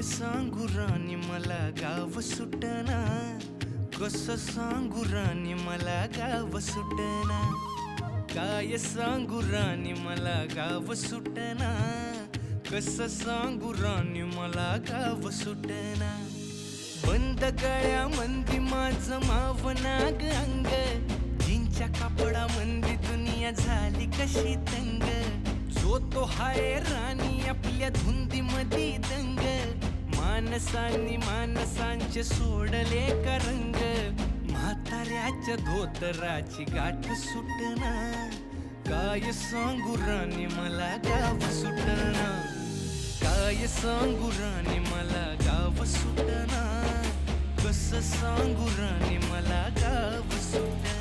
काय सांगू राणी मला गाव सुटना, कसं सांगू राणी मला गाव सुटना, काय सांगू राणी मला गाव सुटना, कसं सांगू राणी मला गाव सुटना। बंद गळ्यामंदी माझं मावनाग अंग, जीनच्या कापडामंदी दुनिया झाली कशी तंग, जो तो हाय राणी आपल्या धुंदीमधी दंग, माणसांनी माणसांचे सोडले का रंग, म्हाताऱ्याच्या धोतराची गाठ सुटना, काय सांगू राणी मला गाव सुटना, काय सांगू राणी मला गाव सुटना, कसं सांगू राणी मला गाव सुटना।